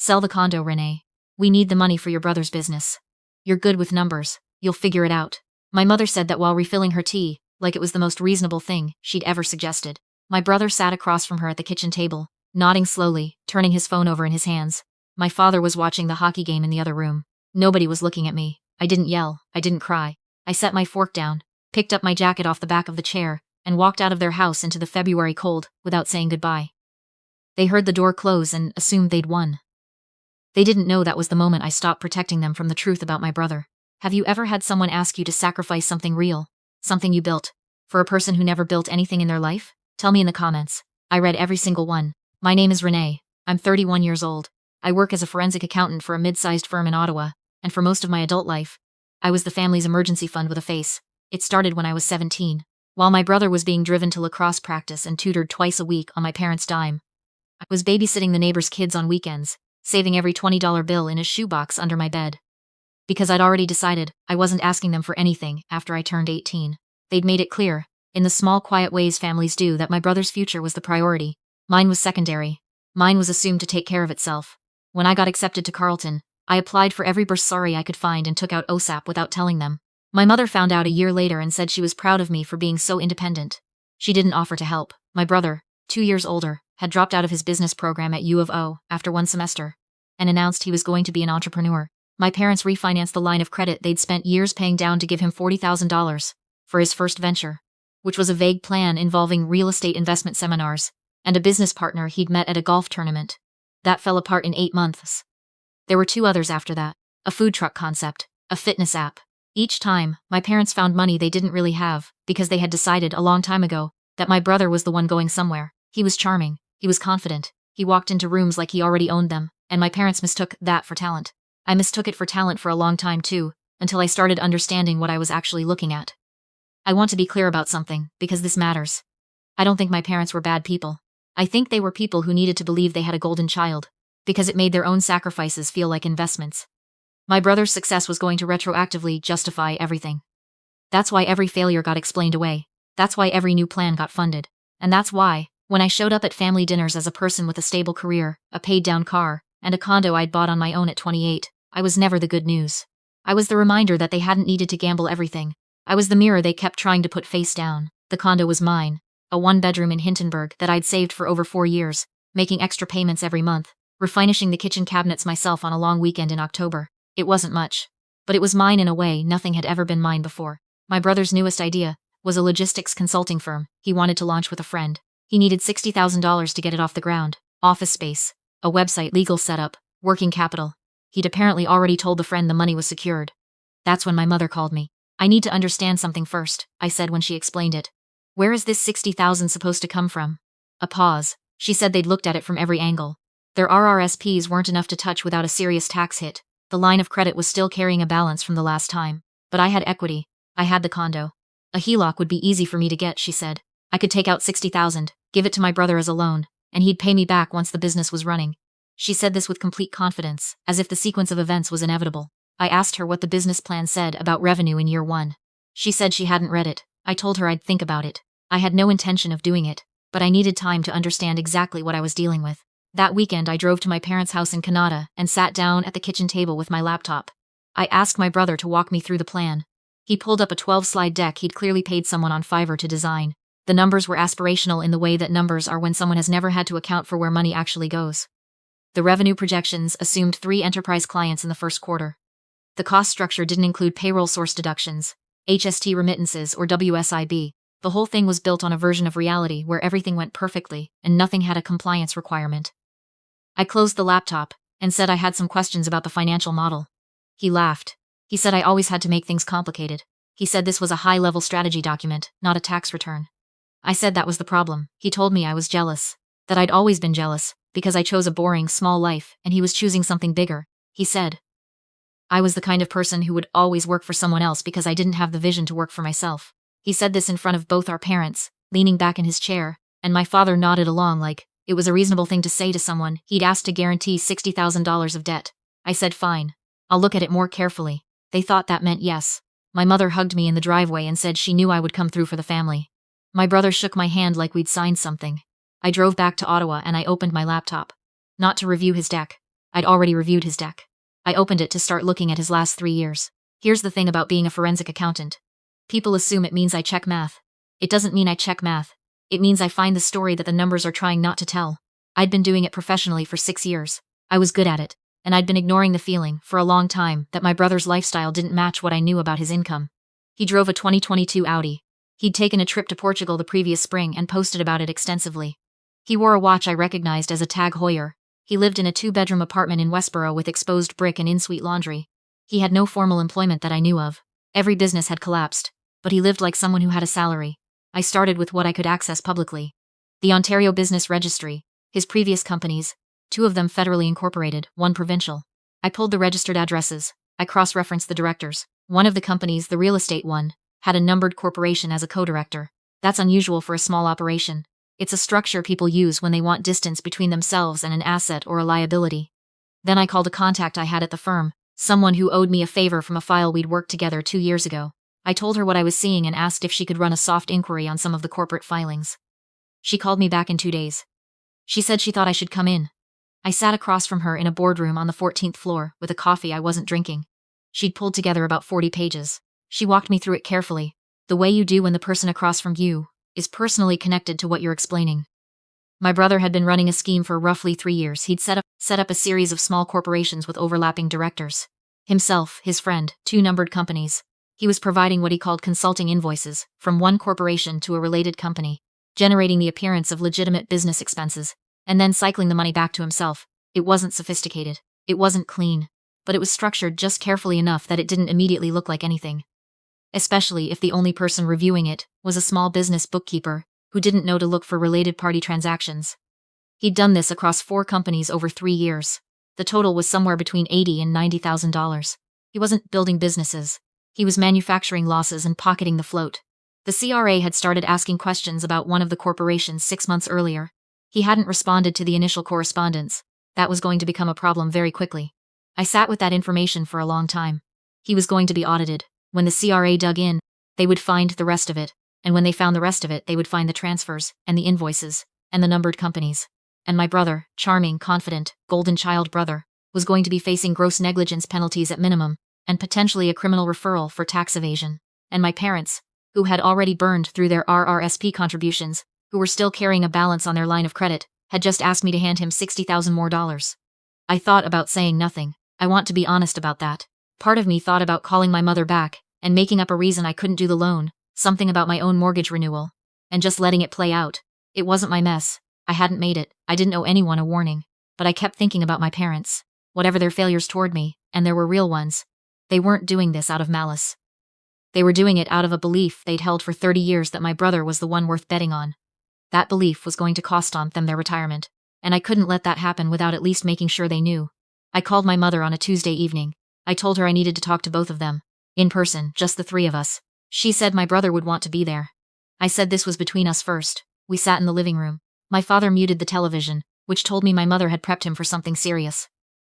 Sell the condo, Renee. We need the money for your brother's business. You're good with numbers. You'll figure it out. My mother said that while refilling her tea, like it was the most reasonable thing she'd ever suggested. My brother sat across from her at the kitchen table, nodding slowly, turning his phone over in his hands. My father was watching the hockey game in the other room. Nobody was looking at me. I didn't yell. I didn't cry. I set my fork down, picked up my jacket off the back of the chair, and walked out of their house into the February cold without saying goodbye. They heard the door close and assumed they'd won. They didn't know that was the moment I stopped protecting them from the truth about my brother. Have you ever had someone ask you to sacrifice something real, something you built, for a person who never built anything in their life? Tell me in the comments. I read every single one. My name is Renee. I'm 31 years old. I work as a forensic accountant for a mid-sized firm in Ottawa, and for most of my adult life, I was the family's emergency fund with a face. It started when I was 17, while my brother was being driven to lacrosse practice and tutored twice a week on my parents' dime. I was babysitting the neighbors' kids on weekends, saving every $20 bill in a shoebox under my bed. Because I'd already decided I wasn't asking them for anything after I turned 18. They'd made it clear, in the small quiet ways families do, that my brother's future was the priority. Mine was secondary. Mine was assumed to take care of itself. When I got accepted to Carleton, I applied for every bursary I could find and took out OSAP without telling them. My mother found out a year later and said she was proud of me for being so independent. She didn't offer to help. My brother, 2 years older, had dropped out of his business program at U of O after one semester and announced he was going to be an entrepreneur. My parents refinanced the line of credit they'd spent years paying down to give him $40,000 for his first venture, which was a vague plan involving real estate investment seminars and a business partner he'd met at a golf tournament. That fell apart in 8 months. There were 2 others after that, a food truck concept, a fitness app. Each time, my parents found money they didn't really have because they had decided a long time ago that my brother was the one going somewhere. He was charming. He was confident. He walked into rooms like he already owned them, and my parents mistook that for talent. I mistook it for talent for a long time too, until I started understanding what I was actually looking at. I want to be clear about something, because this matters. I don't think my parents were bad people. I think they were people who needed to believe they had a golden child, because it made their own sacrifices feel like investments. My brother's success was going to retroactively justify everything. That's why every failure got explained away. That's why every new plan got funded. And that's why, when I showed up at family dinners as a person with a stable career, a paid-down car, and a condo I'd bought on my own at 28, I was never the good news. I was the reminder that they hadn't needed to gamble everything. I was the mirror they kept trying to put face down. The condo was mine, a 1-bedroom in Hintonburg that I'd saved for over 4 years, making extra payments every month, refinishing the kitchen cabinets myself on a long weekend in October. It wasn't much, but it was mine in a way nothing had ever been mine before. My brother's newest idea was a logistics consulting firm he wanted to launch with a friend. He needed $60,000 to get it off the ground, office space, a website, legal setup, working capital. He'd apparently already told the friend the money was secured. That's when my mother called me. I need to understand something first, I said when she explained it. Where is this $60,000 supposed to come from? A pause. She said they'd looked at it from every angle. Their RRSPs weren't enough to touch without a serious tax hit. The line of credit was still carrying a balance from the last time. But I had equity. I had the condo. A HELOC would be easy for me to get, she said. I could take out $60,000, give it to my brother as a loan, and he'd pay me back once the business was running. She said this with complete confidence, as if the sequence of events was inevitable. I asked her what the business plan said about revenue in year 1. She said she hadn't read it. I told her I'd think about it. I had no intention of doing it, but I needed time to understand exactly what I was dealing with. That weekend I drove to my parents' house in Canada and sat down at the kitchen table with my laptop. I asked my brother to walk me through the plan. He pulled up a 12-slide deck he'd clearly paid someone on Fiverr to design. The numbers were aspirational in the way that numbers are when someone has never had to account for where money actually goes. The revenue projections assumed 3 enterprise clients in the first quarter. The cost structure didn't include payroll source deductions, HST remittances, or WSIB. The whole thing was built on a version of reality where everything went perfectly and nothing had a compliance requirement. I closed the laptop and said I had some questions about the financial model. He laughed. He said I always had to make things complicated. He said this was a high-level strategy document, not a tax return. I said that was the problem. He told me I was jealous. That I'd always been jealous, because I chose a boring, small life, and he was choosing something bigger. He said I was the kind of person who would always work for someone else because I didn't have the vision to work for myself. He said this in front of both our parents, leaning back in his chair, and my father nodded along like it was a reasonable thing to say to someone he'd asked to guarantee $60,000 of debt. I said fine. I'll look at it more carefully. They thought that meant yes. My mother hugged me in the driveway and said she knew I would come through for the family. My brother shook my hand like we'd signed something. I drove back to Ottawa and I opened my laptop. Not to review his deck, I'd already reviewed his deck. I opened it to start looking at his last 3 years. Here's the thing about being a forensic accountant. People assume it means I check math. It doesn't mean I check math. It means I find the story that the numbers are trying not to tell. I'd been doing it professionally for 6 years. I was good at it, and I'd been ignoring the feeling, for a long time, that my brother's lifestyle didn't match what I knew about his income. He drove a 2022 Audi. He'd taken a trip to Portugal the previous spring and posted about it extensively. He wore a watch I recognized as a Tag Heuer. He lived in a 2-bedroom apartment in Westboro with exposed brick and in-suite laundry. He had no formal employment that I knew of. Every business had collapsed, but he lived like someone who had a salary. I started with what I could access publicly. The Ontario Business Registry, his previous companies, 2 of them federally incorporated, 1 provincial. I pulled the registered addresses. I cross-referenced the directors. One of the companies, the real estate one, had a numbered corporation as a co-director. That's unusual for a small operation. It's a structure people use when they want distance between themselves and an asset or a liability. Then I called a contact I had at the firm, someone who owed me a favor from a file we'd worked together 2 years ago. I told her what I was seeing and asked if she could run a soft inquiry on some of the corporate filings. She called me back in 2 days. She said she thought I should come in. I sat across from her in a boardroom on the 14th floor with a coffee I wasn't drinking. She'd pulled together about 40 pages. She walked me through it carefully, the way you do when the person across from you is personally connected to what you're explaining. My brother had been running a scheme for roughly 3 years. He'd set up a series of small corporations with overlapping directors. Himself, his friend, 2 numbered companies. He was providing what he called consulting invoices from one corporation to a related company, generating the appearance of legitimate business expenses, and then cycling the money back to himself. It wasn't sophisticated. It wasn't clean. But it was structured just carefully enough that it didn't immediately look like anything. Especially if the only person reviewing it was a small business bookkeeper who didn't know to look for related party transactions. He'd done this across 4 companies over 3 years. The total was somewhere between $80,000 and $90,000. He wasn't building businesses. He was manufacturing losses and pocketing the float. The CRA had started asking questions about one of the corporations 6 months earlier. He hadn't responded to the initial correspondence. That was going to become a problem very quickly. I sat with that information for a long time. He was going to be audited. When the CRA dug in, they would find the rest of it, and when they found the rest of it, they would find the transfers, and the invoices, and the numbered companies. And my brother, charming, confident, golden child brother, was going to be facing gross negligence penalties at minimum, and potentially a criminal referral for tax evasion. And my parents, who had already burned through their RRSP contributions, who were still carrying a balance on their line of credit, had just asked me to hand him $60,000 more. I thought about saying nothing. I want to be honest about that. Part of me thought about calling my mother back and making up a reason I couldn't do the loan, something about my own mortgage renewal, and just letting it play out. It wasn't my mess. I hadn't made it. I didn't owe anyone a warning. But I kept thinking about my parents. Whatever their failures toward me, and there were real ones, they weren't doing this out of malice. They were doing it out of a belief they'd held for 30 years that my brother was the one worth betting on. That belief was going to cost them their retirement, and I couldn't let that happen without at least making sure they knew. I called my mother on a Tuesday evening. I told her I needed to talk to both of them. In person, just the 3 of us. She said my brother would want to be there. I said this was between us first. We sat in the living room. My father muted the television, which told me my mother had prepped him for something serious.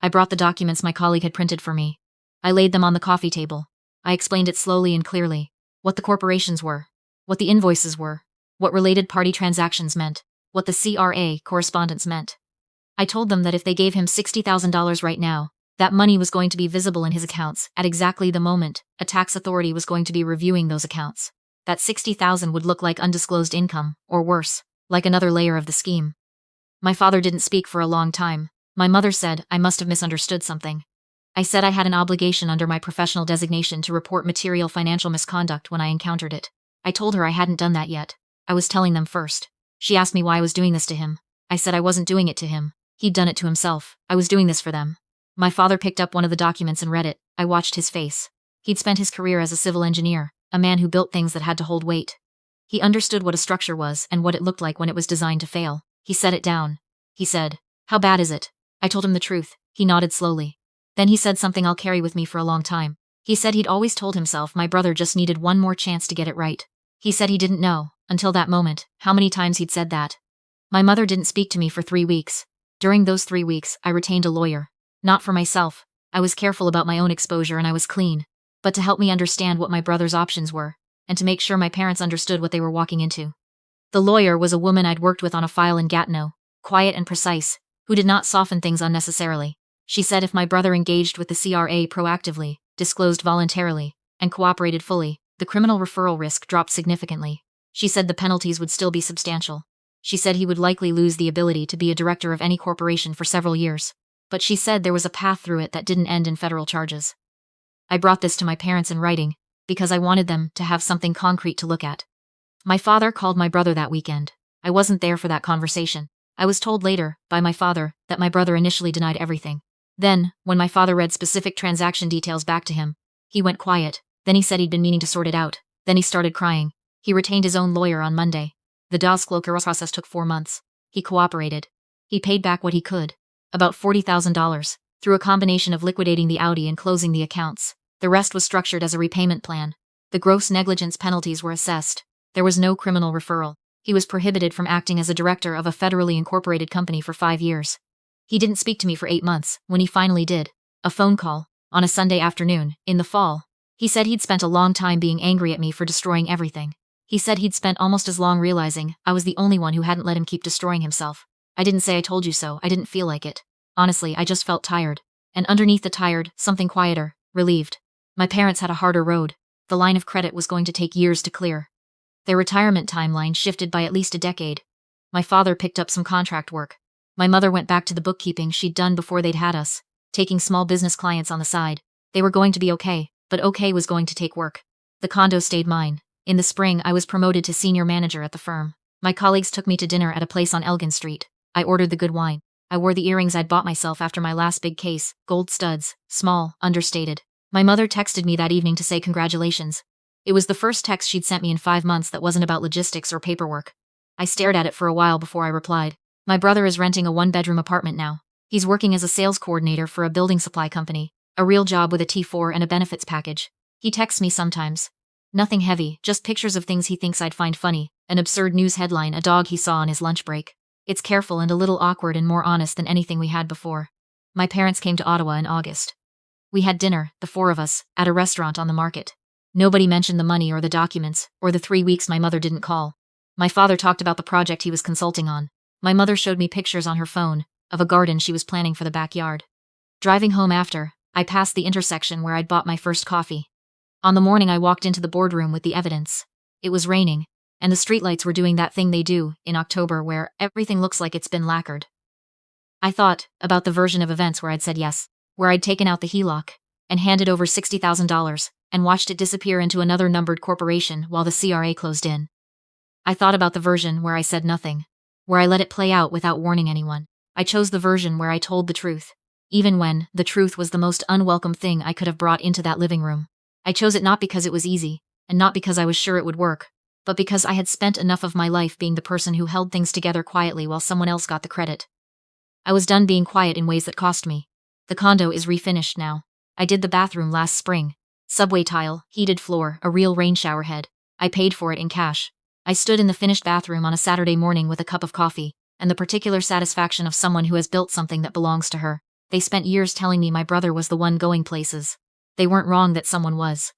I brought the documents my colleague had printed for me. I laid them on the coffee table. I explained it slowly and clearly. What the corporations were. What the invoices were. What related party transactions meant. What the CRA correspondence meant. I told them that if they gave him $60,000 right now, that money was going to be visible in his accounts at exactly the moment a tax authority was going to be reviewing those accounts. That $60,000 would look like undisclosed income, or worse, like another layer of the scheme. My father didn't speak for a long time. My mother said I must have misunderstood something. I said I had an obligation under my professional designation to report material financial misconduct when I encountered it. I told her I hadn't done that yet. I was telling them first. She asked me why I was doing this to him. I said I wasn't doing it to him. He'd done it to himself. I was doing this for them. My father picked up one of the documents and read it. I watched his face. He'd spent his career as a civil engineer, a man who built things that had to hold weight. He understood what a structure was and what it looked like when it was designed to fail. He set it down. He said, "How bad is it?" I told him the truth. He nodded slowly. Then he said something I'll carry with me for a long time. He said he'd always told himself my brother just needed one more chance to get it right. He said he didn't know, until that moment, how many times he'd said that. My mother didn't speak to me for 3 weeks. During those 3 weeks, I retained a lawyer. Not for myself. I was careful about my own exposure and I was clean. But to help me understand what my brother's options were, and to make sure my parents understood what they were walking into. The lawyer was a woman I'd worked with on a file in Gatineau, quiet and precise, who did not soften things unnecessarily. She said if my brother engaged with the CRA proactively, disclosed voluntarily, and cooperated fully, the criminal referral risk dropped significantly. She said the penalties would still be substantial. She said he would likely lose the ability to be a director of any corporation for several years. But she said there was a path through it that didn't end in federal charges. I brought this to my parents in writing, because I wanted them to have something concrete to look at. My father called my brother that weekend. I wasn't there for that conversation. I was told later, by my father, that my brother initially denied everything. Then, when my father read specific transaction details back to him, he went quiet. Then he said he'd been meaning to sort it out. Then he started crying. He retained his own lawyer on Monday. The disclosure process took 4 months. He cooperated. He paid back what he could, about $40,000, through a combination of liquidating the Audi and closing the accounts. The rest was structured as a repayment plan. The gross negligence penalties were assessed. There was no criminal referral. He was prohibited from acting as a director of a federally incorporated company for 5 years. He didn't speak to me for 8 months. When he finally did, a phone call, on a Sunday afternoon, in the fall, he said he'd spent a long time being angry at me for destroying everything. He said he'd spent almost as long realizing I was the only one who hadn't let him keep destroying himself. I didn't say I told you so. I didn't feel like it. Honestly, I just felt tired. And underneath the tired, something quieter, relieved. My parents had a harder road. The line of credit was going to take years to clear. Their retirement timeline shifted by at least a decade. My father picked up some contract work. My mother went back to the bookkeeping she'd done before they'd had us, taking small business clients on the side. They were going to be okay, but okay was going to take work. The condo stayed mine. In the spring, I was promoted to senior manager at the firm. My colleagues took me to dinner at a place on Elgin Street. I ordered the good wine. I wore the earrings I'd bought myself after my last big case, gold studs, small, understated. My mother texted me that evening to say congratulations. It was the first text she'd sent me in 5 months that wasn't about logistics or paperwork. I stared at it for a while before I replied. My brother is renting a 1-bedroom apartment now. He's working as a sales coordinator for a building supply company, a real job with a T4 and a benefits package. He texts me sometimes. Nothing heavy, just pictures of things he thinks I'd find funny, an absurd news headline, a dog he saw on his lunch break. It's careful and a little awkward and more honest than anything we had before. My parents came to Ottawa in August. We had dinner, the 4 of us, at a restaurant on the market. Nobody mentioned the money or the documents, or the 3 weeks my mother didn't call. My father talked about the project he was consulting on. My mother showed me pictures on her phone of a garden she was planning for the backyard. Driving home after, I passed the intersection where I'd bought my first coffee. On the morning I walked into the boardroom with the evidence. It was raining, and the streetlights were doing that thing they do in October where everything looks like it's been lacquered. I thought about the version of events where I'd said yes, where I'd taken out the HELOC and handed over $60,000 and watched it disappear into another numbered corporation while the CRA closed in. I thought about the version where I said nothing, where I let it play out without warning anyone. I chose the version where I told the truth, even when the truth was the most unwelcome thing I could have brought into that living room. I chose it not because it was easy, and not because I was sure it would work, but because I had spent enough of my life being the person who held things together quietly while someone else got the credit. I was done being quiet in ways that cost me. The condo is refinished now. I did the bathroom last spring. Subway tile, heated floor, a real rain shower head. I paid for it in cash. I stood in the finished bathroom on a Saturday morning with a cup of coffee, and the particular satisfaction of someone who has built something that belongs to her. They spent years telling me my brother was the one going places. They weren't wrong that someone was.